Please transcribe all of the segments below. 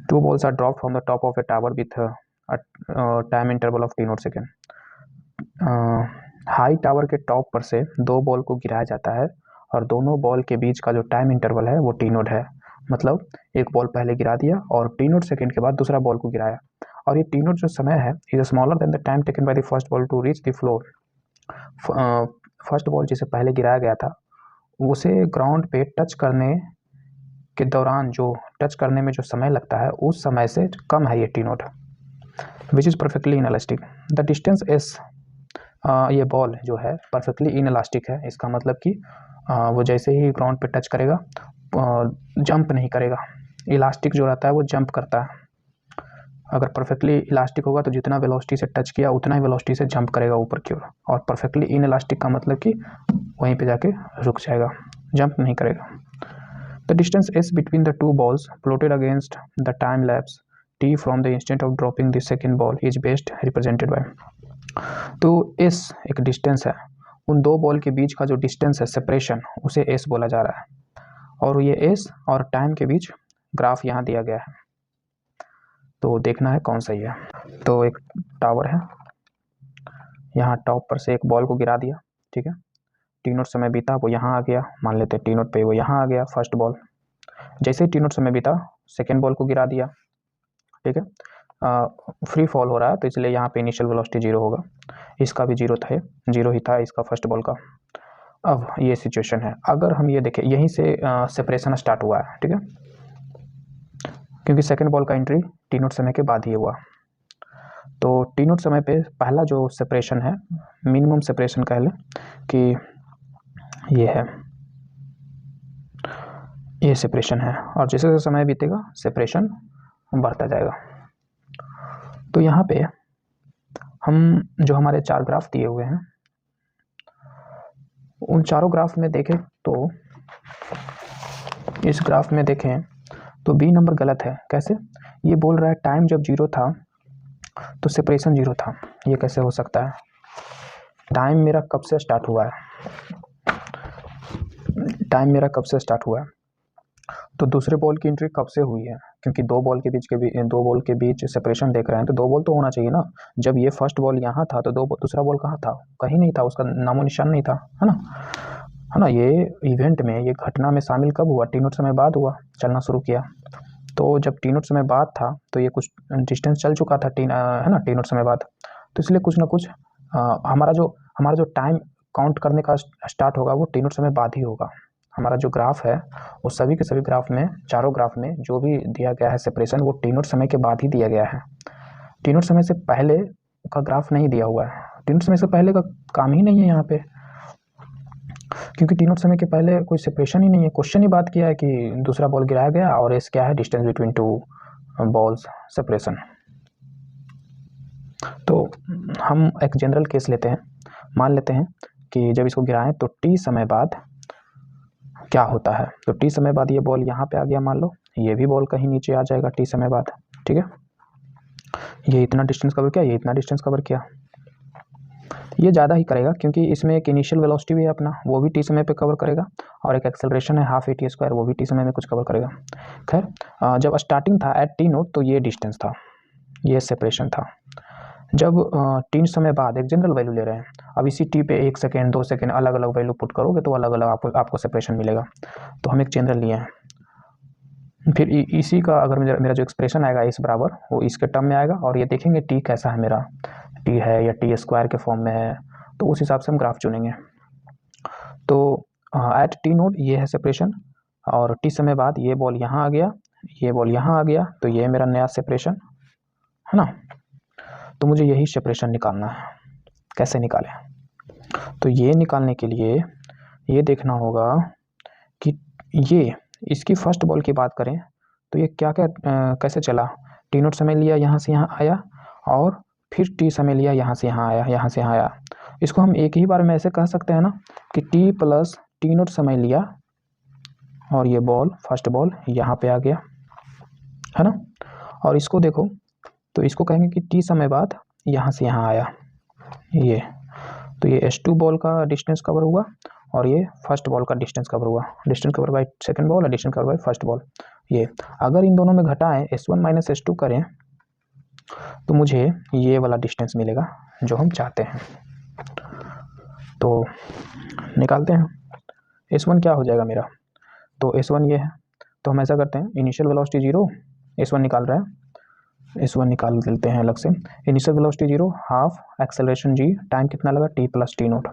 2 balls are dropped from the top of a tower with a time interval of t0 second. High tower के top पर से 2 ball को गिराया जाता है और दोनों बॉल के बीच का जो टाइम इंटरवल है वो t0 है। मतलब एक बॉल पहले गिरा दिया और t0 सेकेंड के बाद दूसरा बॉल को गिराया, और ये t0 जो समय है is smaller than the time taken by the first ball to reach the floor. First ball जिसे पहले गिराया गया था उसे ग्राउंड पे टच करने के दौरान जो टच करने में जो समय लगता है उस समय से कम है ये t0, which is perfectly inelastic. The distance S, ये बॉल जो है परफेक्टली इनलास्टिक है। इसका मतलब कि वो जैसे ही ग्राउंड पे टच करेगा जंप नहीं करेगा। इलास्टिक जो रहता है वो जंप करता है। अगर परफेक्टली इलास्टिक होगा तो जितना वेलोसिटी से टच किया उतना ही वेलोसिटी से जंप करेगा ऊपर की ओर, और परफेक्टली इनइलास्टिक का मतलब कि वहीं पे जाके रुक जाएगा, जंप नहीं करेगा। The distance S between the two balls plotted against the time lapse T from the instant of dropping the second ball is best represented by. तो एस एक डिस्टेंस है, उन दो बॉल के बीच का जो डिस्टेंस है सेपरेशन उसे एस बोला जा रहा है, और ये एस और टाइम के बीच ग्राफ यहाँ दिया गया है। तो देखना है कौन सही है। तो एक टावर है, यहाँ टॉप पर से एक बॉल को गिरा दिया, ठीक है, t0 समय बीता वो यहाँ आ गया, मान लेते हैं t0 पे वो यहाँ आ गया फर्स्ट बॉल। जैसे ही t0 समय बीता सेकेंड बॉल को गिरा दिया, ठीक है, फ्री फॉल हो रहा है तो इसलिए यहाँ पे इनिशियल वेलोसिटी 0 होगा, इसका भी 0 ही था इसका फर्स्ट बॉल का। अब ये सिचुएशन है, अगर हम ये देखें यहीं से सेपरेशन स्टार्ट हुआ है, ठीक है, क्योंकि सेकेंड बॉल का एंट्री t0 समय के बाद ही हुआ। तो t0 समय पे पहला जो सेपरेशन है, मिनिमम सेपरेशन कह लें कि ये है, ये सेपरेशन है, और जैसे जैसे समय बीतेगा सेपरेशन बढ़ता जाएगा। तो यहाँ पे हम जो हमारे 4 ग्राफ दिए हुए हैं उन चारों ग्राफ में देखें तो इस ग्राफ में देखें तो बी नंबर गलत है। कैसे? ये बोल रहा है टाइम जब 0 था तो सेपरेशन 0 था, ये कैसे हो सकता है? टाइम मेरा कब से स्टार्ट हुआ है? टाइम मेरा कब से स्टार्ट हुआ है? तो दूसरे बॉल की एंट्री कब से हुई है? क्योंकि दो बॉल के बीच सेपरेशन देख रहे हैं तो 2 बॉल तो होना चाहिए ना। जब ये फर्स्ट बॉल यहाँ था तो दूसरा बॉल कहाँ था? कहीं नहीं था, उसका नामो निशान नहीं था, है ना। ये इवेंट में, ये घटना में शामिल कब हुआ? t0 समय बाद हुआ, चलना शुरू किया। तो जब t0 समय बाद था तो ये कुछ डिस्टेंस चल चुका था, है ना, t0 समय बाद। तो इसलिए कुछ ना कुछ हमारा जो टाइम काउंट करने का स्टार्ट होगा वो t0 समय बाद ही होगा। हमारा जो ग्राफ है वो सभी के सभी ग्राफ में, चारों ग्राफ में जो भी दिया गया है सेपरेशन वो t0 समय के बाद ही दिया गया है। t0 समय से पहले का ग्राफ नहीं दिया हुआ है, t0 समय से पहले का काम ही नहीं है यहाँ पे, क्योंकि t0 समय के पहले कोई सेपरेशन ही नहीं है। क्वेश्चन ही बात किया है कि दूसरा बॉल गिराया गया और एस क्या है? Distance between two balls separation. तो हम एक जनरल केस लेते हैं, मान लेते हैं कि जब इसको गिराएं तो t समय बाद क्या होता है। तो t समय बाद ये बॉल यहाँ पे आ गया, मान लो ये भी बॉल कहीं नीचे आ जाएगा t समय बाद, ठीक है। ये इतना डिस्टेंस कवर किया, ये इतना डिस्टेंस कवर किया, ये ज़्यादा ही करेगा क्योंकि इसमें एक इनिशियल वेलोसिटी भी है अपना, वो भी t समय पे कवर करेगा, और एक एक्सेलरेशन है हाफ a² वो भी t समय में कुछ कवर करेगा। खैर जब स्टार्टिंग था एट t0 तो ये डिस्टेंस था, ये सेपरेशन था। जब t समय बाद एक जनरल वैल्यू ले रहे हैं, अब इसी t पे 1 सेकेंड 2 सेकेंड अलग अलग वैल्यू पुट करोगे तो अलग अलग आपको सेपरेशन मिलेगा। तो हम एक जनरल लिए हैं, फिर इसी का अगर मेरा जो एक्सप्रेशन आएगा इस बराबर वो इसके टर्म में आएगा, और ये देखेंगे t कैसा है, मेरा t है या t² के फॉर्म में है, तो उस हिसाब से हम ग्राफ चुनेंगे। तो एट t0 ये है सेपरेशन, और t समय बाद ये बॉल यहाँ आ गया, ये बॉल यहाँ आ गया, तो ये मेरा नया सेपरेशन है ना। तो मुझे यही सेपरेशन निकालना है। कैसे निकालें? तो ये निकालने के लिए ये देखना होगा कि ये इसकी फर्स्ट बॉल की बात करें तो ये क्या कैसे चला। t0 समय लिया, यहाँ से यहाँ आया, और फिर t समय लिया, यहाँ से यहाँ आया, यहाँ से यहाँ आया। इसको हम एक ही बार में ऐसे कह सकते हैं ना कि t + t0 समय लिया और ये बॉल फर्स्ट बॉल यहाँ पे आ गया, है ना। और इसको देखो तो इसको कहेंगे कि t समय बाद यहाँ से यहाँ आया, ये तो ये S2 बॉल का डिस्टेंस कवर हुआ और ये फर्स्ट बॉल का डिस्टेंस कवर हुआ, distance cover by second ball और distance cover by first ball. ये अगर इन दोनों में घटाएं S1 माइनस S2 करें तो मुझे ये वाला डिस्टेंस मिलेगा जो हम चाहते हैं। तो निकालते हैं S1 क्या हो जाएगा मेरा, तो S1 ये है। तो हम ऐसा करते हैं, इनिशियल वेलोसिटी 0, S1 निकाल रहे हैं, S1 निकाल देते हैं अलग से। Initial velocity 0, half acceleration g, time कितना लगा t प्लस टी नोट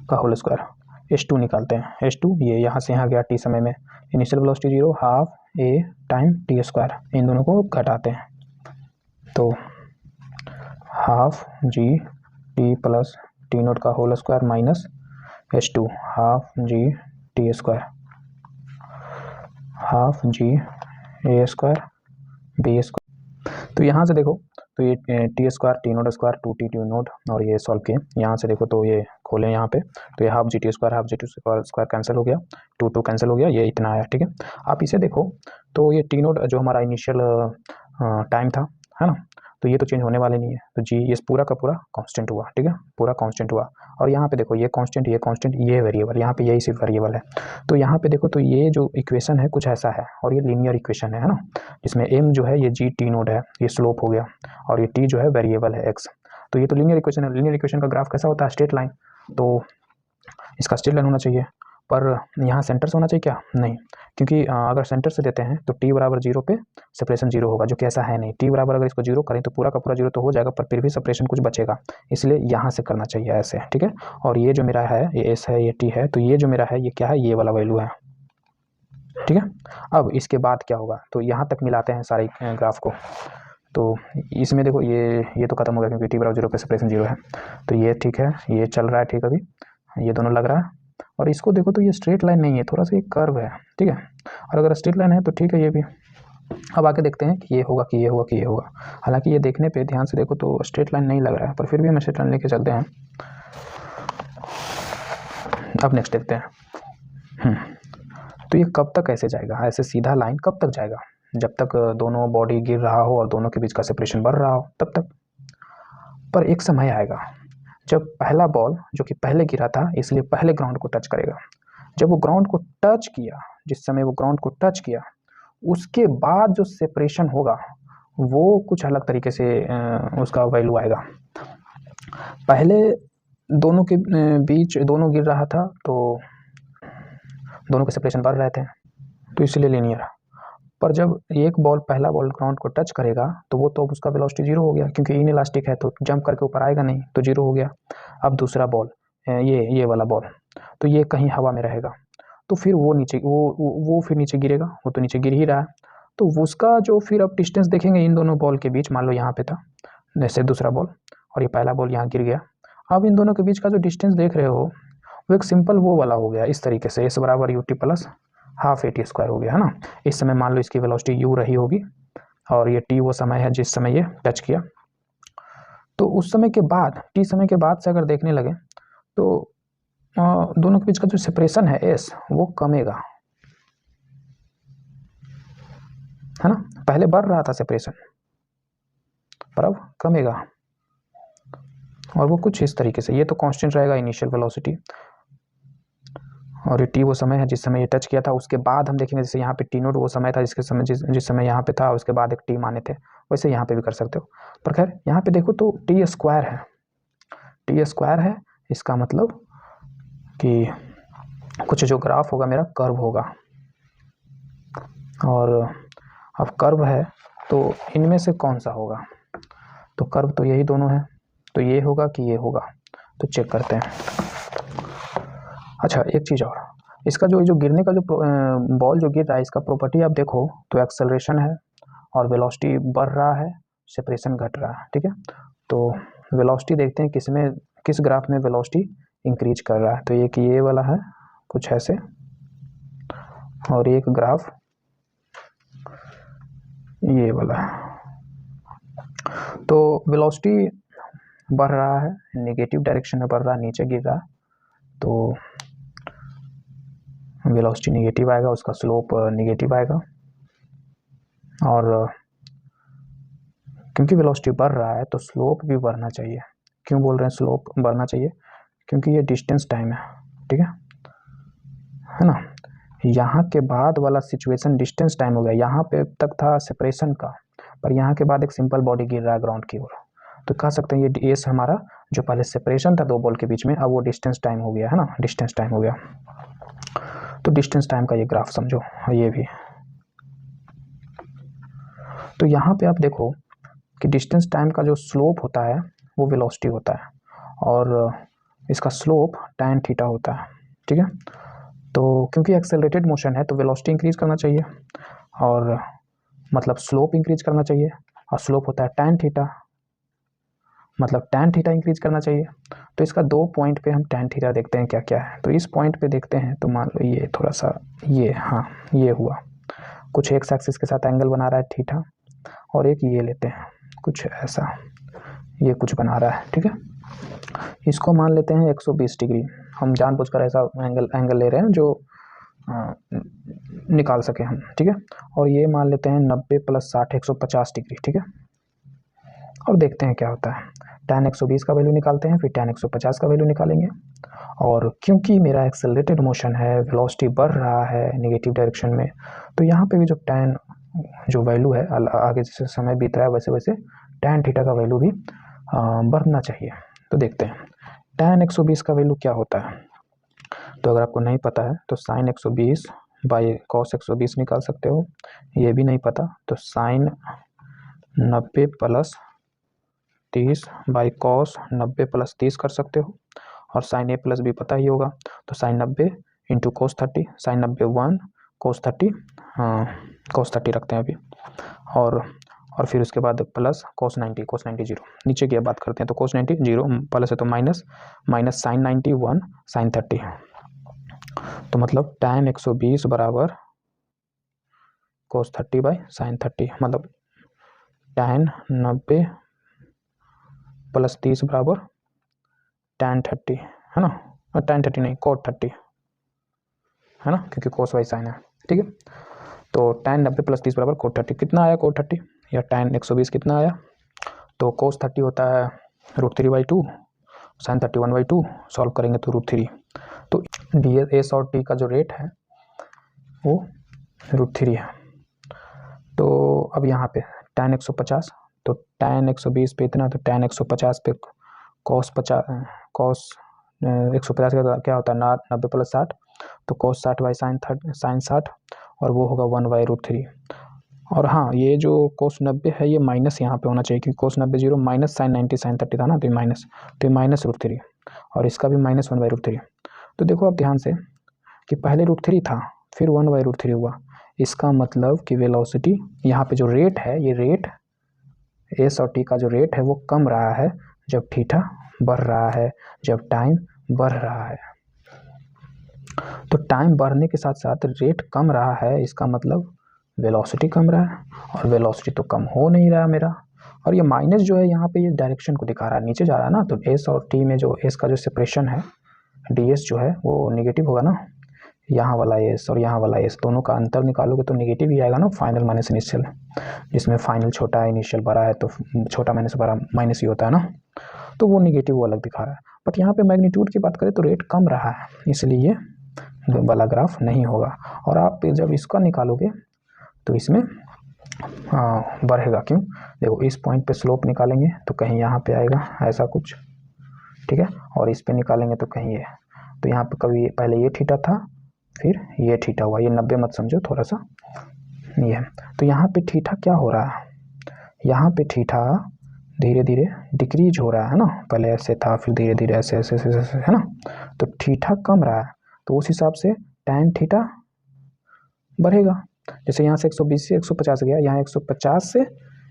का होल स्क्वायर। S2 निकालते हैं, S2 ये यहाँ से यहाँ गया t समय में, initial velocity 0, half a time T square, इन दोनों को घटाते हैं तो half g t plus T naught का whole square minus S2 half g T square, half g a square b square. तो यहाँ से देखो तो ये T square T naught square 2t T naught, और ये सॉल्व किए, यहाँ से देखो तो ये खोलें यहाँ पे तो ये half G T square cancel हो गया, 2 कैंसिल हो गया, ये इतना आया। ठीक है, आप इसे देखो तो ये टी नोट जो हमारा इनिशियल टाइम था, है ना, तो ये तो चेंज होने वाले नहीं है, तो जी ये पूरा का पूरा कांस्टेंट हुआ। ठीक है, पूरा कांस्टेंट हुआ। और यहाँ पे देखो ये कांस्टेंट, ये वेरिएबल, यहाँ पे यही सिर्फ वेरिएबल है। तो यहाँ पे देखो तो ये जो इक्वेशन है कुछ ऐसा है, और ये लीनियर इक्वेशन है ना, जिसमें m जो है ये जी टी नोड है, ये स्लोप हो गया, और ये t जो है वेरिएबल है x। तो ये तो लीनियर इक्वेशन है। लीनियर इक्वेशन का ग्राफ कैसा होता है, स्ट्रेट लाइन, तो इसका स्ट्रेट लाइन होना चाहिए। पर यहाँ सेंटर से होना चाहिए क्या, नहीं, क्योंकि अगर सेंटर से देते हैं तो t बराबर 0 पे सेपरेशन 0 होगा, जो कि ऐसा है नहीं। t बराबर अगर इसको 0 करें तो पूरा का पूरा 0 तो हो जाएगा, पर फिर भी सेपरेशन कुछ बचेगा, इसलिए यहाँ से करना चाहिए ऐसे। ठीक है, और ये जो मेरा है ये s है, ये t है, तो ये जो मेरा है ये क्या है, ये वाला वैल्यू है। ठीक है, अब इसके बाद क्या होगा, तो यहाँ तक मिलाते हैं सारे ग्राफ को। तो इसमें देखो ये तो खत्म हो गया क्योंकि t बराबर 0 पे सेपरेशन 0 है, तो ये ठीक है, ये चल रहा है ठीक, अभी ये दोनों लग रहा है। और इसको देखो तो ये स्ट्रेट लाइन नहीं है, थोड़ा सा ये कर्व है। ठीक है, और अगर स्ट्रेट लाइन है तो ठीक है ये भी। अब आके देखते हैं कि ये होगा कि ये होगा कि ये होगा। हालांकि ये देखने पे ध्यान से देखो तो स्ट्रेट लाइन नहीं लग रहा है, पर फिर भी हम स्ट्रेट लाइन लेके चलते हैं। अब नेक्स्ट देखते हैं। तो ये कब तक ऐसे जाएगा, ऐसे सीधा लाइन कब तक जाएगा, जब तक दोनों बॉडी गिर रहा हो और दोनों के बीच का सेपरेशन बढ़ रहा हो तब तक। पर एक समय आएगा जब पहला बॉल जो कि पहले गिरा था, इसलिए पहले ग्राउंड को टच करेगा। जब वो ग्राउंड को टच किया, जिस समय वो ग्राउंड को टच किया, उसके बाद जो सेपरेशन होगा वो कुछ अलग तरीके से उसका वैल्यू आएगा। पहले दोनों के बीच दोनों गिर रहा था तो दोनों के सेपरेशन बढ़ रहे थे, तो इसलिए लीनियर। पर जब एक बॉल पहला बॉल ग्राउंड को टच करेगा तो वो तो उसका वेलोसिटी 0 हो गया, क्योंकि इन इलास्टिक है तो जंप करके ऊपर आएगा नहीं, तो 0 हो गया। अब दूसरा बॉल ये वाला बॉल, तो ये कहीं हवा में रहेगा, तो फिर वो नीचे वो फिर नीचे गिरेगा, वो तो नीचे गिर ही रहा है, तो उसका जो फिर अब डिस्टेंस देखेंगे इन दोनों बॉल के बीच, मान लो यहाँ पे था जैसे दूसरा बॉल और ये पहला बॉल यहाँ गिर गया, अब इन दोनों के बीच का जो डिस्टेंस देख रहे हो वो एक सिंपल वो वाला हो गया, इस तरीके से, s बराबर U T plus half A T square हो गया, है ना। इस समय मान लो इसकी वेलोसिटी u रही होगी और ये t वो समय है जिस समय ये टच किया, तो उस समय के बाद t समय के बाद से अगर देखने लगे तो दोनों के बीच का जो सेपरेशन है s वो कमेगा, है ना। पहले बढ़ रहा था सेपरेशन, पर अब कमेगा, और वो कुछ इस तरीके से, ये तो कांस्टेंट रहेगा इनिशियल वेलोसिटी, और ये t वो समय है जिस समय ये टच किया था। उसके बाद हम देखेंगे जैसे यहाँ पे t नोट वो समय था जिसके समय जिस समय यहाँ पे था, उसके बाद एक t माने थे, वैसे यहाँ पे भी कर सकते हो। पर खैर यहाँ पे देखो तो t स्क्वायर है, t स्क्वायर है, इसका मतलब कि कुछ जो ग्राफ होगा मेरा कर्व होगा, और अब कर्व है तो इनमें से कौन सा होगा, तो कर्व तो यही दोनों है, तो ये होगा कि ये होगा, तो चेक करते हैं। अच्छा एक चीज़ और, इसका जो गिरने का जो बॉल जो गिर रहा है इसका प्रॉपर्टी आप देखो तो एक्सेलरेशन है और वेलोसिटी बढ़ रहा है, सेपरेशन घट रहा है। ठीक है, तो वेलोसिटी देखते हैं किस ग्राफ में वेलोसिटी इंक्रीज कर रहा है, तो एक ये वाला है कुछ ऐसे, और एक ग्राफ ये वाला है। तो वेलोसिटी बढ़ रहा है, नेगेटिव डायरेक्शन में बढ़ रहा है, नीचे गिर रहा है, तो वेलोसिटी नेगेटिव आएगा, उसका स्लोप नेगेटिव आएगा। और क्योंकि वेलोसिटी बढ़ रहा है तो स्लोप भी बढ़ना चाहिए। क्यों बोल रहे हैं स्लोप बढ़ना चाहिए, क्योंकि ये डिस्टेंस टाइम है, ठीक है ना। यहाँ के बाद वाला सिचुएशन डिस्टेंस टाइम हो गया, यहाँ पे तक था सेपरेशन का, पर यहाँ के बाद एक सिंपल बॉडी गिर रहा है ग्राउंड की ओर, तो कह सकते हैं ये एस हमारा जो पहले सेपरेशन था दो बॉल के बीच में, अब वो डिस्टेंस टाइम हो गया है ना, डिस्टेंस टाइम हो गया। तो डिस्टेंस टाइम का ये ग्राफ समझो, ये भी। तो यहाँ पे आप देखो कि डिस्टेंस टाइम का जो स्लोप होता है वो वेलोसिटी होता है, और इसका स्लोप tan थीटा होता है, ठीक है। तो क्योंकि एक्सेलरेटेड मोशन है तो वेलोसिटी इंक्रीज करना चाहिए, और मतलब स्लोप इंक्रीज करना चाहिए, और स्लोप होता है tan थीटा, मतलब tan थीटा इंक्रीज करना चाहिए। तो इसका दो पॉइंट पे हम tan थीटा देखते हैं क्या क्या है। तो इस पॉइंट पे देखते हैं, तो मान लो ये थोड़ा सा ये, हाँ ये हुआ, कुछ एक्स एक्सिस के साथ एंगल बना रहा है थीटा, और एक ये लेते हैं कुछ ऐसा, ये कुछ बना रहा है, ठीक है। इसको मान लेते हैं 120 डिग्री, हम जानबूझकर ऐसा एंगल ले रहे हैं जो निकाल सके हम, ठीक है। और ये मान लेते हैं 90 + 60 150 डिग्री, ठीक है। और देखते हैं क्या होता है, tan 120 का वैल्यू निकालते हैं, फिर tan 150 का वैल्यू निकालेंगे। और क्योंकि मेरा एक्सेलरेटेड मोशन है, वेलोसिटी बढ़ रहा है नेगेटिव डायरेक्शन में, तो यहाँ पे भी जो tan जो वैल्यू है, आगे जैसे समय बीत रहा है वैसे वैसे tan थीटा का वैल्यू भी बढ़ना चाहिए। तो देखते हैं tan 120 का वैल्यू क्या होता है। तो अगर आपको नहीं पता है तो sin 120 बाई cos 120 निकाल सकते हो, ये भी नहीं पता तो sin 90 + 30 बाई cos 90 + 30 कर सकते हो, और sin a प्लस भी पता ही होगा, तो sin 90 × cos 30, sin 90 1 cos 30, cos 30 रखते हैं अभी, और फिर उसके बाद प्लस cos 90 0। नीचे की बात करते हैं तो cos 90 0 प्लस है तो माइनस sin 90 1 sin 30, तो मतलब tan 120 बराबर cos 30 बाई sin 30, मतलब tan 90 + 30 बराबर tan 30 है ना, tan 30 नहीं cot 30 है ना, क्योंकि cos बाई sin है, ठीक है। तो tan 90 + 30 बराबर cot 30, कितना आया cot 30 या tan 120 कितना आया, तो cos 30 होता है √3/2, sin 30 1/2, सॉल्व करेंगे तो √3। तो ds और t का जो रेट है वो √3 है। तो अब यहाँ पे tan 150, तो tan 120 पे इतना, तो tan 150 पे cos 150 का क्या होता है 90 + 60, तो cos 60 बाई sin 60, और वो होगा 1/√3। और हाँ, ये जो cos 90 है ये माइनस यहाँ पे होना चाहिए, क्योंकि cos 90 0 माइनस sin 90 sin 30 था ना, तो ये माइनस, तो ये माइनस √3, और इसका भी माइनस 1/√3। तो देखो आप ध्यान से कि पहले √3 था फिर 1/√3 हुआ, इसका मतलब कि वेलोसिटी यहाँ पे जो रेट है, ये रेट एस और टी का जो रेट है वो कम रहा है जब थीटा बढ़ रहा है, जब टाइम बढ़ रहा है। तो टाइम बढ़ने के साथ साथ रेट कम रहा है, इसका मतलब वेलोसिटी कम रहा है, और वेलोसिटी तो कम हो नहीं रहा मेरा, और ये माइनस जो है यहाँ पे ये डायरेक्शन को दिखा रहा है, नीचे जा रहा है ना, तो एस और टी में जो एस का जो सेपरेशन है ds जो है वो नेगेटिव होगा ना, यहाँ वाला एस और यहाँ वाला एस दोनों का अंतर निकालोगे तो नेगेटिव ही आएगा ना, फाइनल माइनस इनिशियल, जिसमें फाइनल छोटा है इनिशियल बड़ा है, तो छोटा माइनस बड़ा माइनस ही होता है ना, तो वो नेगेटिव वो अलग दिखा रहा है। बट यहाँ पे मैग्नीट्यूड की बात करें तो रेट कम रहा है, इसलिए ये वाला ग्राफ नहीं होगा। और आप जब इसका निकालोगे तो इसमें बढ़ेगा, क्यों, देखो इस पॉइंट पे स्लोप निकालेंगे तो कहीं यहाँ पे आएगा ऐसा कुछ, ठीक है, और इस पे निकालेंगे तो कहीं ये, तो यहाँ पे कभी पहले ये थीटा था फिर ये थीटा हुआ, ये 90 मत समझो थोड़ा सा ये, तो यहाँ पे थीटा क्या हो रहा है, यहाँ पे थीटा धीरे धीरे डिक्रीज हो रहा है ना, पहले ऐसे था फिर धीरे धीरे ऐसे ऐसे ऐसे ऐसे है ना, तो थीटा कम रहा है, तो उस हिसाब से tan थीटा बढ़ेगा। जैसे यहाँ से 120 से 150 गया, यहाँ 150 से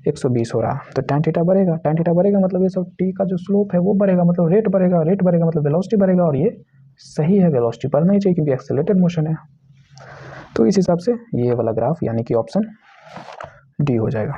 120 हो रहा है, तो tan थीटा बढ़ेगा, tan थीटा बढ़ेगा मतलब ये सब t का जो स्लोप है वो बढ़ेगा, मतलब रेट बढ़ेगा, रेट बढ़ेगा मतलब वेलोसिटी बढ़ेगा, और ये सही है, वेलोसिटी बढ़ना ही चाहिए क्योंकि एक्सेलरेटेड मोशन है। तो इस हिसाब से ये वाला ग्राफ यानी कि ऑप्शन डी हो जाएगा।